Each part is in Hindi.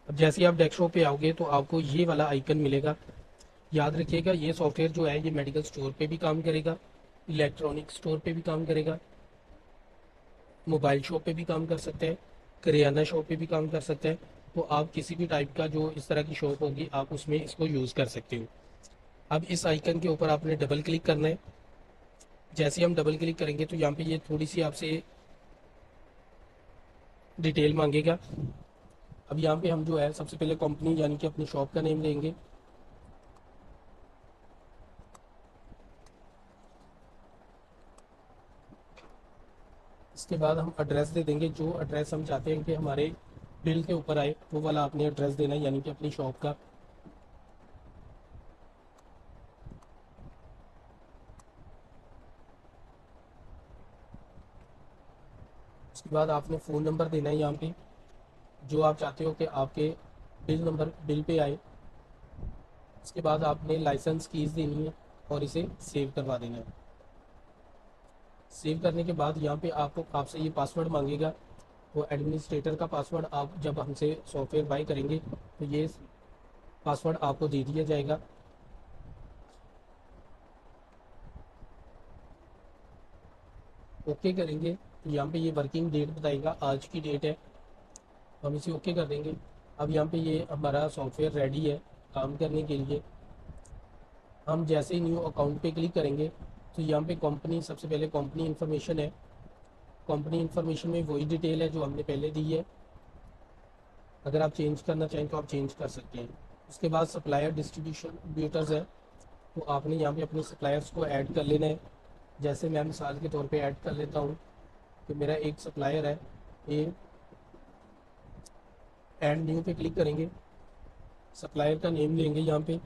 अब जैसे ही आप डेस्कटॉप पे आओगे तो आपको ये वाला आइकन मिलेगा। याद रखिएगा, ये सॉफ्टवेयर जो है ये मेडिकल स्टोर पे भी काम करेगा, इलेक्ट्रॉनिक स्टोर पे भी काम करेगा, मोबाइल शॉप पे भी काम कर सकते हैं, करियाना शॉप पे भी काम कर सकते हैं। तो आप किसी भी टाइप का जो इस तरह की शॉप होगी आप उसमें इसको यूज़ कर सकते हो। अब इस आइकन के ऊपर आपने डबल क्लिक करना है। जैसे ही हम डबल क्लिक करेंगे तो यहाँ पे ये थोड़ी सी आपसे डिटेल मांगेगा। अब यहाँ पे हम जो है सबसे पहले कंपनी यानी कि अपनी शॉप का नेम लेंगे। इसके बाद हम एड्रेस दे देंगे, जो एड्रेस हम चाहते हैं कि हमारे बिल के ऊपर आए वो वाला आपने एड्रेस देना है, यानी कि अपनी शॉप का। उसके बाद आपने फ़ोन नंबर देना है यहाँ पे, जो आप चाहते हो कि आपके बिल पे आए। उसके बाद आपने लाइसेंस कीज़ देनी है और इसे सेव करवा देना है। सेव करने के बाद यहाँ पे आपको आपसे ये पासवर्ड मांगेगा। वो एडमिनिस्ट्रेटर का पासवर्ड आप जब हमसे सॉफ्टवेयर बाई करेंगे तो ये पासवर्ड आपको दे दिया जाएगा। ओके करेंगे तो यहाँ पे ये वर्किंग डेट बताएगा, आज की डेट है, तो हम इसे ओके कर देंगे। अब यहाँ पे ये हमारा सॉफ्टवेयर रेडी है काम करने के लिए। हम जैसे ही न्यू अकाउंट पे क्लिक करेंगे तो यहाँ पे कंपनी, सबसे पहले कंपनी इन्फॉर्मेशन है। कंपनी इन्फॉर्मेशन में वही डिटेल है जो हमने पहले दी है। अगर आप चेंज करना चाहें तो आप चेंज कर सकते हैं। उसके बाद सप्लायर डिस्ट्रीब्यूटर्स है, तो आपने यहाँ पे अपने सप्लायर्स को ऐड कर लेना है। जैसे मैं मिसाल के तौर पे ऐड कर लेता हूँ कि मेरा एक सप्लायर है ए, एंड न्यू पे क्लिक करेंगे। सप्लायर का नेम लेंगे, यहाँ पे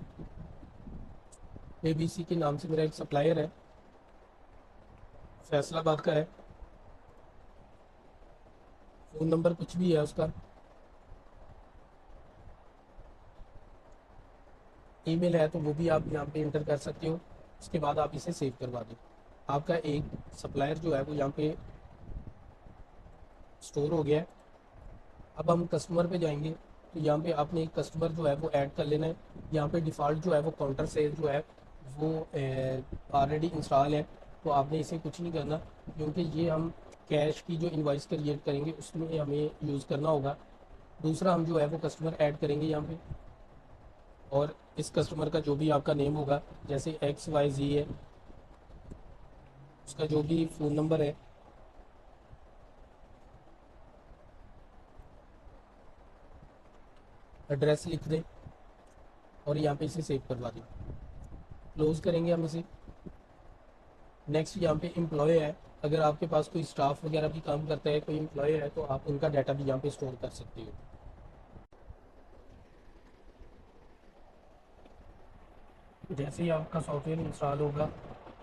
ABC के नाम से मेरा एक सप्लायर है, फैसलाबाद का है। फ़ोन नंबर कुछ भी है उसका, ईमेल है तो वो भी आप यहाँ पे इंटर कर सकते हो। उसके बाद आप इसे सेव करवा दें। आपका एक सप्लायर जो है वो यहाँ पे स्टोर हो गया है। अब हम कस्टमर पे जाएंगे तो यहाँ पे आपने एक कस्टमर जो है वो ऐड कर लेना है। यहाँ पे डिफ़ॉल्ट जो है वो काउंटर सेल जो है वो ऑलरेडी इंस्टॉल है, तो आपने इसे कुछ नहीं करना, क्योंकि ये हम कैश की जो इनवॉइस क्रिएट करेंगे उसमें हमें यूज़ करना होगा। दूसरा हम जो है वो कस्टमर ऐड करेंगे यहाँ पे, और इस कस्टमर का जो भी आपका नेम होगा, जैसे XYZ है, उसका जो भी फ़ोन नंबर है, एड्रेस लिख दें और यहाँ पे इसे सेव करवा दें। क्लोज़ करेंगे हम इसे। नेक्स्ट यहाँ पे एम्प्लॉय है, अगर आपके पास कोई स्टाफ वगैरह भी काम करता है, कोई एम्प्लॉय है, तो आप उनका डाटा भी यहाँ पे स्टोर कर सकते हो। जैसे ही आपका सॉफ्टवेयर इंस्टॉल होगा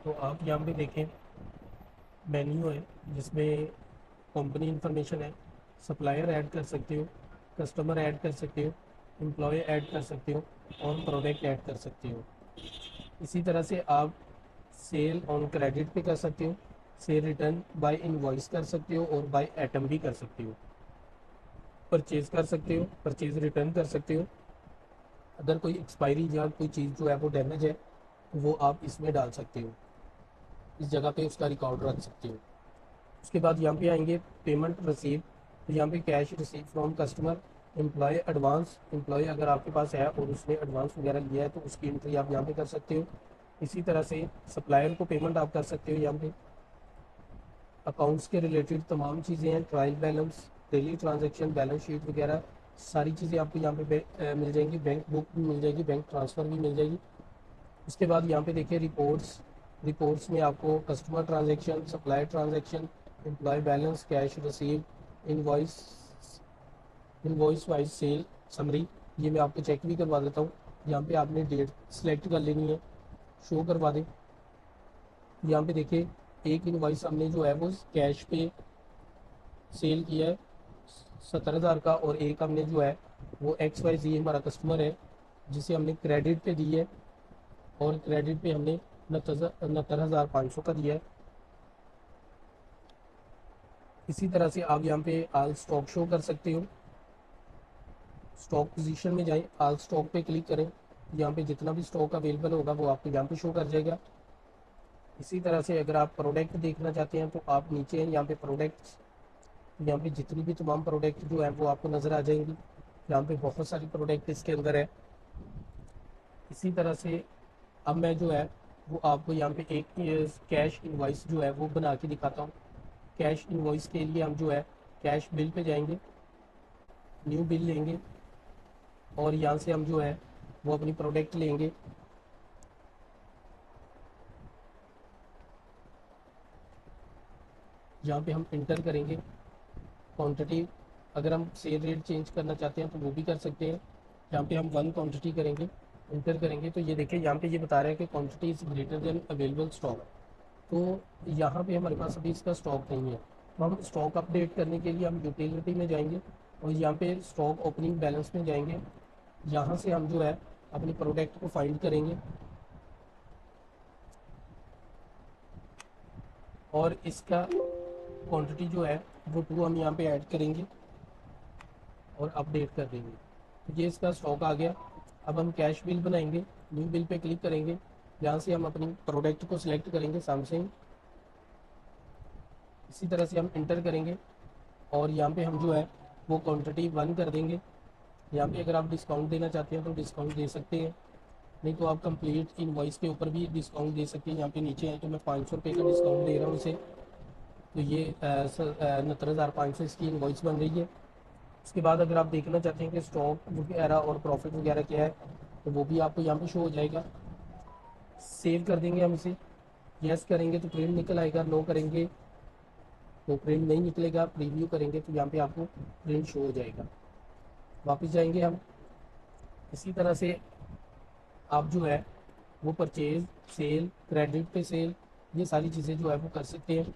तो आप यहाँ पे देखें मेन्यू है जिसमें कंपनी इंफॉर्मेशन है, सप्लायर ऐड कर सकते हो, कस्टमर ऐड कर सकते हो, एम्प्लॉय ऐड कर सकते हो और प्रोडक्ट ऐड कर सकते हो। इसी तरह से आप सेल ऑन क्रेडिट पे कर सकते हो, सेल रिटर्न बाय इनवॉइस कर सकते हो और बाय आइटम भी कर सकते हो। परचेज कर सकते हो, परचेज रिटर्न कर सकते हो। अगर कोई एक्सपायरी या कोई चीज़ जो है वो डैमेज है तो वो आप इसमें डाल सकते हो, इस जगह पे उसका रिकॉर्ड रख सकते हो। उसके बाद यहाँ पे आएंगे पेमेंट रिसीव, तो यहाँ पे cash receive from customer, employee advance, employee अगर आपके पास है और उसने एडवांस वगैरह लिया है तो उसकी एंट्री आप यहाँ पे कर सकते हो। इसी तरह से सप्लायर को पेमेंट आप कर सकते हो यहाँ पे। अकाउंट्स के रिलेटेड तमाम चीज़ें हैं, trial balance, daily transaction, balance sheet वगैरह सारी चीज़ें आपको यहाँ पे मिल जाएंगी। बैंक बुक भी मिल जाएगी, बैंक ट्रांसफ़र भी मिल जाएगी। उसके बाद यहाँ पे देखिए रिपोर्ट्स, रिपोर्ट्स में आपको customer transaction, supplier transaction, employee balance, cash receive, invoice, invoice wise sale summary, ये मैं आपको चेक भी करवा देता हूँ। यहाँ पे आपने डेट सेलेक्ट कर लेनी है, शो करवा दें। यहाँ पे देखिए एक इनवॉइस हमने जो है वो कैश पे सेल किया है 70,000 का, और एक हमने जो है वो XYZ हमारा कस्टमर है जिसे हमने क्रेडिट पे दी है, और क्रेडिट पे हमने 69,500 का दिया है। इसी तरह से आप यहाँ पे आल स्टॉक शो कर सकते हो। स्टॉक पोजीशन में जाएं, ऑल स्टॉक पे क्लिक करें, यहाँ पे जितना भी स्टॉक अवेलेबल होगा वो आपको यहाँ पे शो कर जाएगा। इसी तरह से अगर आप प्रोडक्ट देखना चाहते हैं तो आप नीचे हैं यहाँ पे प्रोडक्ट्स, यहाँ पे जितनी भी तमाम प्रोडक्ट जो है वो आपको नज़र आ जाएंगी। यहाँ पे बहुत सारी प्रोडक्ट इसके अंदर है। इसी तरह से अब मैं जो है वो आपको यहाँ पे एक कैश इनवॉइस जो है वो बना के दिखाता हूँ। कैश इनवॉइस के लिए हम जो है कैश बिल पे जाएंगे, न्यू बिल लेंगे और यहाँ से हम जो है वो अपनी प्रोडक्ट लेंगे। यहाँ पे हम इंटर करेंगे क्वांटिटी। अगर हम सेल रेट चेंज करना चाहते हैं तो वो भी कर सकते हैं। यहाँ पे हम 1 क्वांटिटी करेंगे, इंटर करेंगे तो ये देखिए यहाँ पे ये बता रहा है कि quantity is greater than available stock. तो यहाँ पे हमारे पास अभी इसका स्टॉक नहीं है, तो हम स्टॉक अपडेट करने के लिए हम यूटिलिटी में जाएंगे और यहाँ पे स्टॉक ओपनिंग बैलेंस में जाएंगे। यहाँ से हम जो है अपनी प्रोडक्ट को फाइंड करेंगे और इसका क्वांटिटी जो है वो 2 हम यहाँ पे ऐड करेंगे और अपडेट कर देंगे। तो ये इसका स्टॉक आ गया। अब हम कैश बिल बनाएंगे, न्यू बिल पे क्लिक करेंगे, यहाँ से हम अपनी प्रोडक्ट को सिलेक्ट करेंगे सैमसंग। इसी तरह से हम इंटर करेंगे और यहाँ पे हम जो है वो क्वांटिटी 1 कर देंगे। यहाँ पे अगर आप डिस्काउंट देना चाहते हैं तो डिस्काउंट दे सकते हैं, नहीं तो आप कंप्लीट इनवॉइस के ऊपर भी डिस्काउंट दे सकते हैं। यहाँ पे नीचे है तो मैं 500 रुपये का डिस्काउंट दे रहा हूँ इसे। तो ये 69,500 इसकी इनवॉइस बन रही है। उसके बाद अगर आप देखना चाहते हैं कि स्टॉक वगैरह और प्रॉफिट वगैरह क्या है तो वो भी आपको यहाँ पे शो हो जाएगा। सेव कर देंगे हम इसे, यस करेंगे तो प्रिंट निकल आएगा, नो करेंगे तो प्रिंट नहीं निकलेगा, प्रीव्यू करेंगे तो यहाँ पे आपको प्रिंट शो हो जाएगा। वापस जाएंगे हम। इसी तरह से आप जो है वो परचेज, सेल, क्रेडिट पे सेल, ये सारी चीज़ें जो है वो कर सकते हैं।